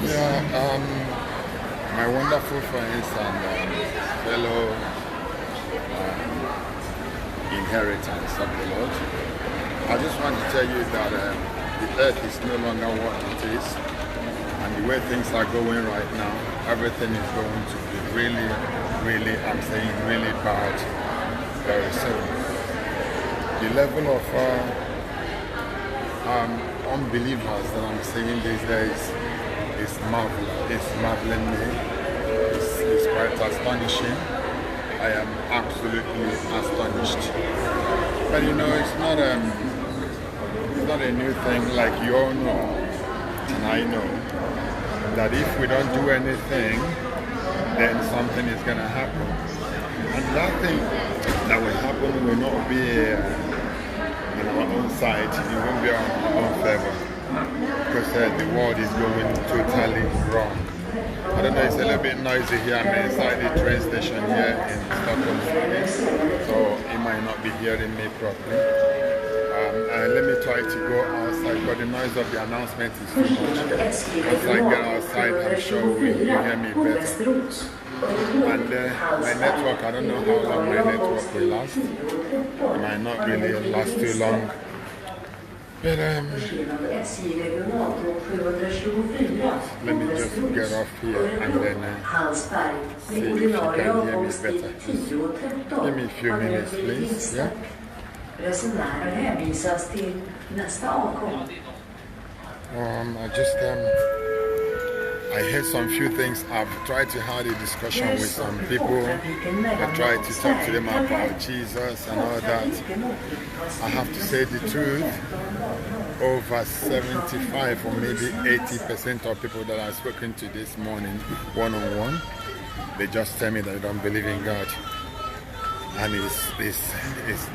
Yeah, my wonderful friends and fellow inheritance of the Lord. I just want to tell you that the earth is no longer what it is, and the way things are going right now, everything is going to be really, really, I'm saying really bad very soon. The level of unbelievers that I'm seeing these days is marvelous. It's marveling me. It's quite astonishing. I am absolutely astonished. But you know, it's not a new thing. Like you all know, and I know, that if we don't do anything, then something is going to happen. And that thing that will happen will not be on our own side. It won't be on our own favor. Because the world is going totally wrong. I don't know, it's a little bit noisy here. I'm inside the train station here in Stockholm, Sweden, so you might not be hearing me properly. Let me try to go outside, but the noise of the announcement is too much. Once I get outside, I'm sure you hear me better. And my network, I don't know how long my network will last. It might not really last too long. But let me just get off here and then see if you can hear me better. Just give me a few minutes, please. Yeah? I heard some few things. I've tried to have a discussion with some people. I tried to talk to them about Jesus and all that. I have to say the truth. Over 75 or maybe 80% of people that I've spoken to this morning, one-on-one, they just tell me that they don't believe in God. And it's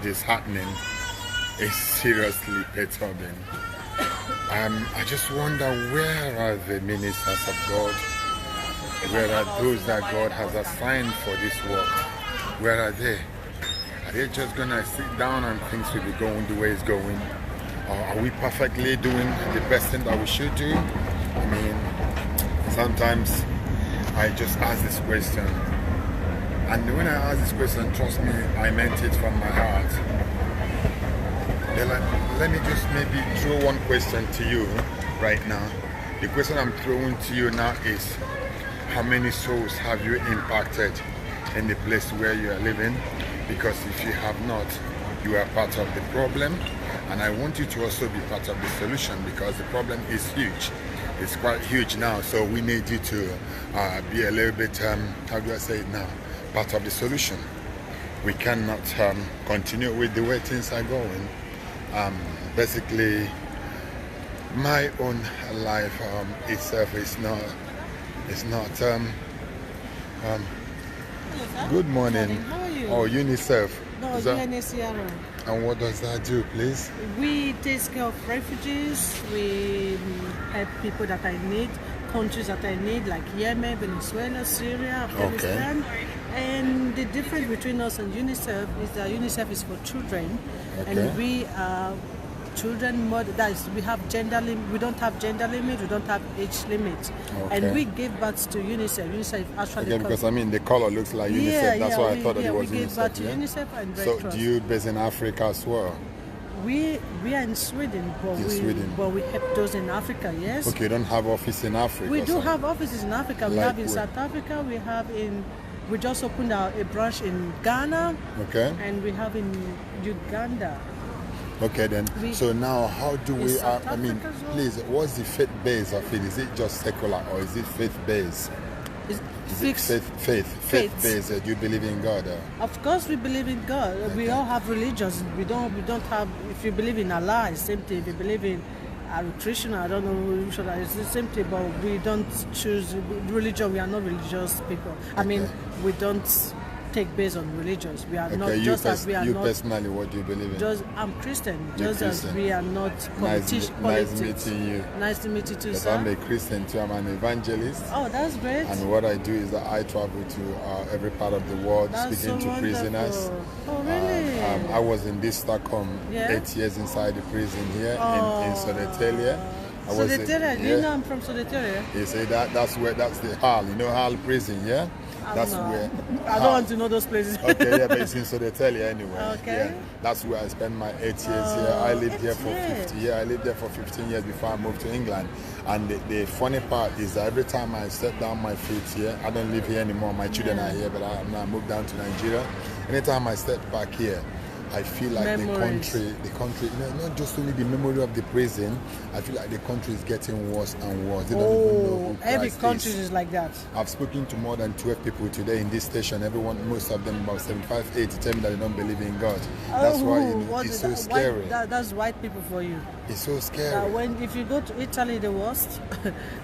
disheartening. It's seriously perturbing. I just wonder, where are the ministers of God? Where are those that God has assigned for this work? Where are they? Are they just going to sit down and things will be going the way it's going? Or are we perfectly doing the best thing that we should do? I mean, sometimes I just ask this question. And when I ask this question, trust me, I meant it from my heart. They're like, let me just maybe throw one question to you right now. The question I'm throwing to you now is, how many souls have you impacted in the place where you are living? Because if you have not, you are part of the problem. And I want you to also be part of the solution, because the problem is huge. It's quite huge now. So we need you to be a little bit, how do I say it now? Part of the solution. We cannot continue with the way things are going. Basically, my own life itself is not. Good morning. How are you? Oh, UNICEF. No, UNHCR. And what does that do, please? We take care of refugees. We help people that are in need, countries that are in need, like Yemen, Venezuela, Syria, Afghanistan. Okay. And the difference between us and UNICEF is that UNICEF is for children, and we are children. We have gender limit. We don't have gender limit. We don't have age limit, and we give birth to UNICEF. UNICEF actually. Okay, because I mean the color looks like UNICEF. That's why I thought that it was we give birth to UNICEF. UNICEF and Red So, Cross. do you base in Africa as well? We are in Sweden, but we help those in Africa. Yes. Okay, you don't have office in Africa. We do have offices in Africa. We have in South Africa. We just opened a branch in Ghana. Okay. And we have in Uganda. Okay then. So now, how do we? South I mean, Africa as well. please, what's the faith base of it? Is it just secular or is it faith based? Is it faith based? Do you believe in God? Of course, we believe in God. Okay. We all have religions. We don't have. If you believe in Allah, it's the same thing. If you believe in Krishna, I don't know which one. It's the same thing. But we don't choose religion. We are not religious people. I mean, we don't take based on religions. We are not just as we are you not. Personally, what do you believe in? Just I'm Christian. You're Just Christian. as we are not politics. Nice meeting you. Nice to meet you too, sir. I'm a Christian too. I'm an evangelist. Oh, that's great. And what I do is that I travel to every part of the world, speaking to prisoners. Oh, really? I was in this Stockholm 8 years inside the prison here in Södertälje. Sodeteria, do you know I'm from Sodeteria? You say that's the Hall. You know Hall prison, yeah? That's where. I don't want to know those places. Okay, yeah, but it's in Sodeteria anyway. Okay. Yeah, that's where I spent my 8 years here. I lived here for 50 years. I lived there for 15 years before I moved to England. And the funny part is that every time I step down my feet here, I don't live here anymore. My children are here, but I moved down to Nigeria. Anytime I step back here, I feel like the country, not just only the memory of the prison, I feel like the country is getting worse and worse. They don't even know who every Christ country is like that. I've spoken to more than 12 people today in this station. Most of them, about 75, 80, tell me that they don't believe in God. That's why it's so scary. That's white people for you. It's so scary. If you go to Italy, the worst,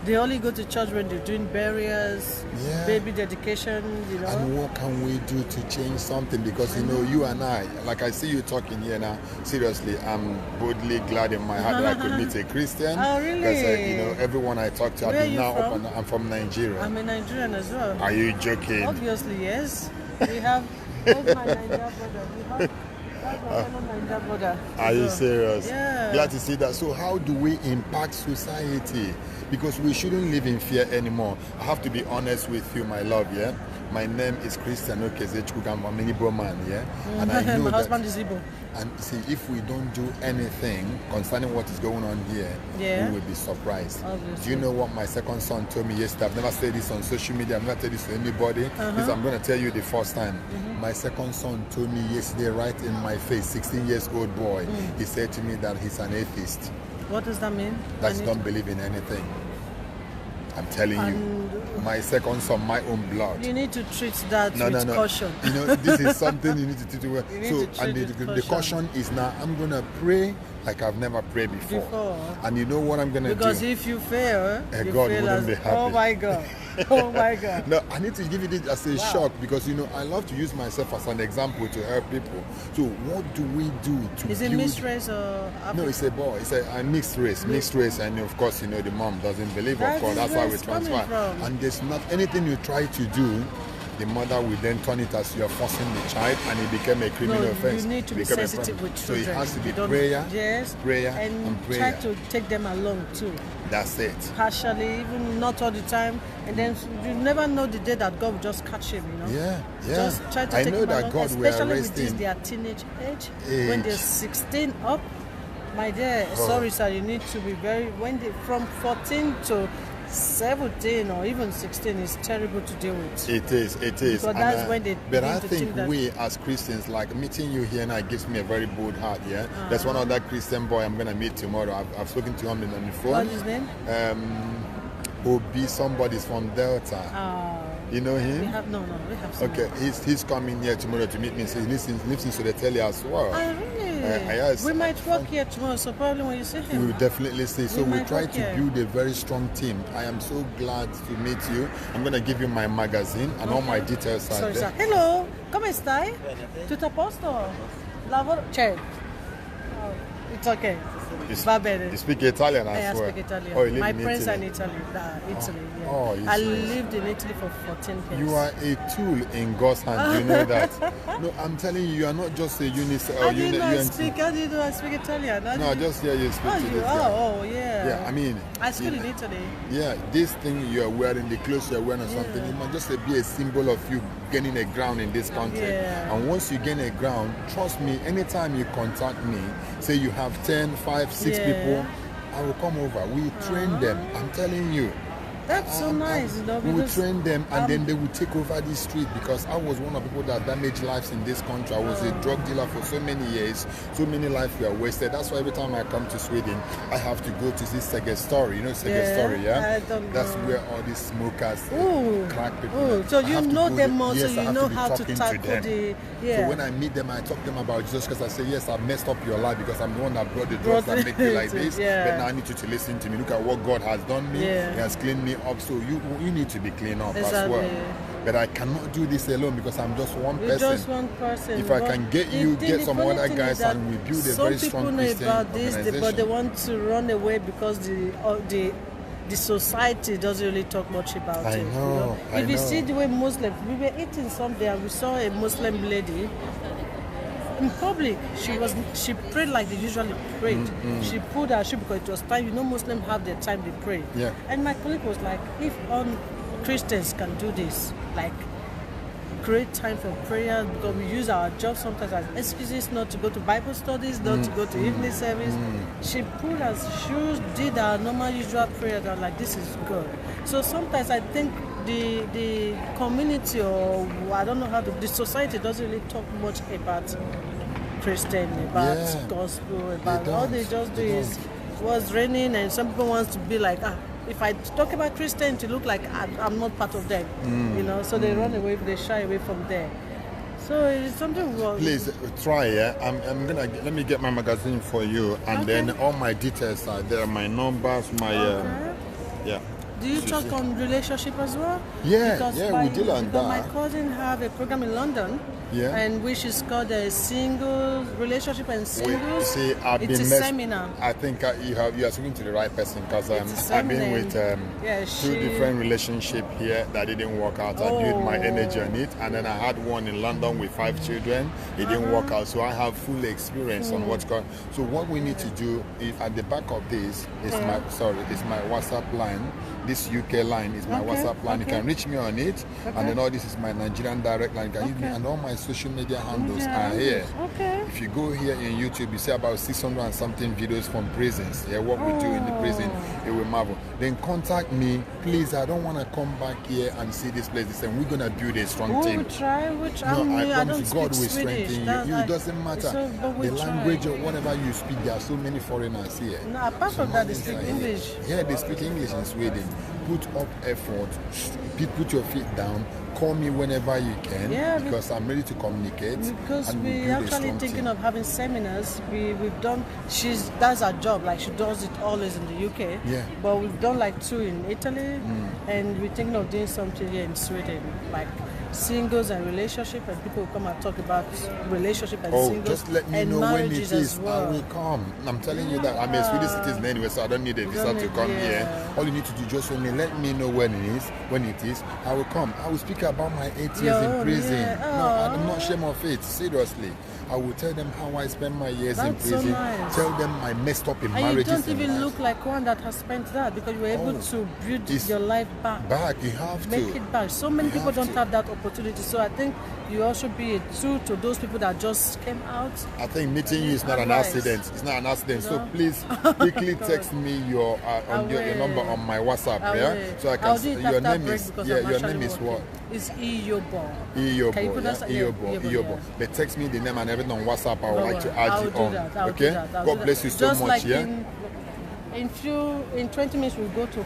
they only go to church when they're doing burials, baby dedication, And what can we do to change something? Because, you and I, like I see you talking here now, seriously, I'm boldly glad in my heart that I could meet a Christian. Oh, really? Because, everyone I talk to, I'm from Nigeria. I'm a Nigerian as well. Are you joking? Obviously, yes. We have, where's my Nigerian brother? We have Are you serious? Yeah. Glad to see that. So how do we impact society? Because we shouldn't live in fear anymore. I have to be honest with you, my love, yeah? My name is Christian Okezechukwu. I'm an Igbo man, yeah? And I know my husband is Igbo. And see, if we don't do anything concerning what is going on here, we will be surprised. Obviously. Do you know what my second son told me yesterday? I've never said this on social media. I've never said this to anybody. This I'm going to tell you the first time. My second son told me yesterday, right in my face, 16 years old boy, he said to me that he's an atheist. What does that mean? That he don't believe in anything. I'm telling you, my second son, my own blood. You need to treat that with caution. This is something you need to treat well. The caution. caution is now, I'm going to pray like I've never prayed before. And you know what I'm going to do? Because if you fail, God wouldn't be happy. Oh my God. Oh my God. No, I need to give you this as a shock because, I love to use myself as an example to help people. So what do we do to Is it mixed race or African? No, it's a boy. It's a mixed race. Mixed race. And of course, the mom doesn't believe, of course. That's why we transfer. And there's not anything you try to do, the mother will then turn it as you're forcing the child and it became a criminal offense. You need to be sensitive with children. So it has to be prayer, and prayer. Try to take them along too. That's it. Partially, even not all the time. And then you never know the day that God will just catch him, Yeah. Just try to take know them that along, God will especially arrest with him. their teenage age. When they're 16 up. My dear, sorry sir, you need to be from 14 to 17 or even 16 is terrible to deal with. It is. Because that's when they But I think we as Christians, like meeting you here now, gives me a very bold heart, yeah? There's one other Christian boy I'm going to meet tomorrow. I've spoken to him on the phone. What's his name? Obi, somebody's from Delta. You know him? We have some. Okay, he's coming here tomorrow to meet me. So he lives in Sodetelia as well. Really? Yes. We might work here tomorrow, so probably when you see him. We will definitely see. So we try to here. build a very strong team. I am so glad to meet you. I'm going to give you my magazine and all my details are there. Hello, come stai? Tutto a posto? Lavoro? C'è. It's okay. Va bene. You speak Italian as well? I speak Italian. Oh, you live My in parents Italy? are in Italy. Italy, yeah. Oh, I lived in Italy for 14 years. You are a tool in God's hand. You know that? No, I'm telling you, you are not just a UNICEF. How do you know I speak Italian? No, I just hear you speak to this guy. Oh, yeah. Yeah, I mean. I school in Italy. Yeah, this thing you are wearing, the clothes you are wearing or something, it might just be a symbol of you gaining a ground in this country. Yeah. And once you gain a ground, trust me, anytime you contact me, say you have 10, 5, 6 people, I will come over. We train them. I'm telling you. That's so nice, we will train them and then they will take over the street because I was one of the people that damaged lives in this country. I was a drug dealer for so many years. So many lives were wasted. That's why every time I come to Sweden, I have to go to this Segestory. You know Segestory, yeah? That's where all these smokers, crack people. So you know them also, you know how to tackle the... Yeah. So when I meet them, I talk to them about Jesus because I say, yes, I've messed up your life because I'm the one that brought the drugs that make you like this. But now I need you to listen to me. Look at what God has done me. He has cleaned me up, so you need to be clean up as well. But I cannot do this alone because I'm just one person. Just one person. If I can get some other guys and we build a very strong Christian organization. Some people know about this, but they want to run away because the society doesn't really talk much about it. I know. You see the way Muslims, we were eating something and we saw a Muslim lady in public, she prayed like they usually prayed. She pulled her shoe because it was time. You know, Muslims have their time they pray. Yeah. And my colleague was like, if all Christians can do this, like create time for prayer, because we use our job sometimes as excuses not to go to Bible studies, not to go to evening service. She pulled her shoes, did her normal usual prayer. And I'm like, this is good. So sometimes I think the community, or I don't know how the society doesn't really talk much about Christian, about gospel, about all they just do is was raining, and some people wants to be like, if I talk about Christian, to look like I'm not part of them, you know, so they run away, they shy away from there. So it's something wrong. Please try, I'm gonna let me get my magazine for you, and then all my details are there, my numbers, my yeah. Do you talk on relationship as well? Yeah, we deal on that. My cousin have a program in London, and which is called a single relationship and singles. See, it's a seminar. I think you are speaking to the right person, because I've been with two different relationships here that didn't work out. I did my energy on it, and then I had one in London with 5 children. It didn't work out, so I have full experience on what's going. So what we need to do is, at the back of this is my WhatsApp line. This UK line is my WhatsApp line. You can reach me on it, and then all this is my Nigerian direct line. You can use me, and all my social media handles are here. If you go here in YouTube, you see about 600 and something videos from prisons. What we do in the prison, it will marvel. Then contact me, please. I don't want to come back here and see this place the same. We're gonna build a strong team. We'll try. I promise God will strengthen you. It doesn't matter the language or whatever you speak. There are so many foreigners here. No, apart from that, they speak English. Yeah, they speak English in Sweden. Put up effort, put your feet down, call me whenever you can, because I'm ready to communicate. Because we're actually thinking of having seminars. We've done, that's our job, like she does it always in the UK, but we've done like 2 in Italy, and we're thinking of doing something here in Sweden, like singles and relationship, and people will come and talk about relationship and singles. Just let me know when it is. I will come. I'm telling you that I'm a Swedish citizen anyway, so I don't need a visa to come here. All you need to do, just let me know when it is. I will come. I will speak about my 8 years in prison. No, I'm not ashamed of it. Seriously. I will tell them how I spent my years in prison. So nice. Tell them I messed up in marriages. marriages. And you don't even look like one that has spent that, because you were able to build your life back. You have Make it back. So many people don't have that opportunity. So I think you also be a tool to those people that just came out. I think meeting you is not an accident. It's not an accident. No? So please quickly text me your number on my WhatsApp. So I can. Your name is your name is what? It's Iyobo. Iyobo. But text me the name and everything on WhatsApp. I would like to add you on. Okay? God bless you so just much. Like in 20 minutes we'll go for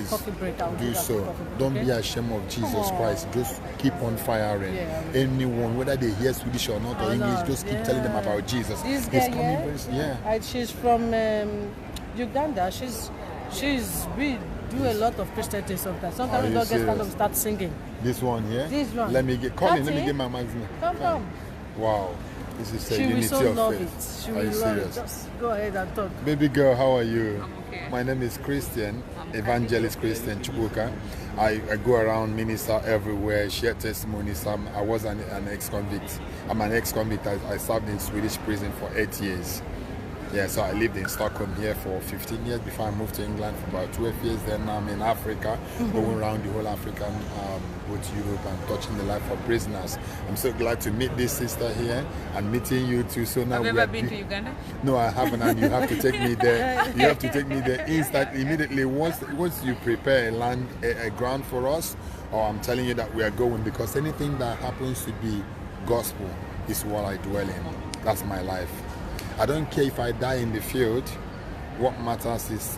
coffee break. Do so. Don't be ashamed of Jesus Christ. Just keep on firing. Anyone, whether they hear Swedish or not or English, just keep telling them about Jesus. This girl, she's from Uganda. We do a lot of Christian things sometimes. Sometimes we don't get stand up, start singing. This one here? This one. Let me get my magazine. Come. Wow. This is a unity of faith. She will love it. Just go ahead and talk. Baby girl, how are you? I'm okay. My name is Christian, Evangelist Christian Chukwuka. I go around, minister everywhere, share testimonies. I was an ex-convict. I'm an ex-convict. I served in Swedish prison for 8 years. So I lived in Stockholm here for 15 years before I moved to England for about 12 years. Then I'm in Africa, going around the whole African, both Europe, and touching the life of prisoners. I'm so glad to meet this sister here and meeting you too. So now have you ever been to Uganda? No, I haven't, and you have to take me there. You have to take me there instantly, immediately. Once you prepare a ground for us, I'm telling you that we are going, because anything that happens to be gospel is what I dwell in. That's my life. I don't care if I die in the field. What matters is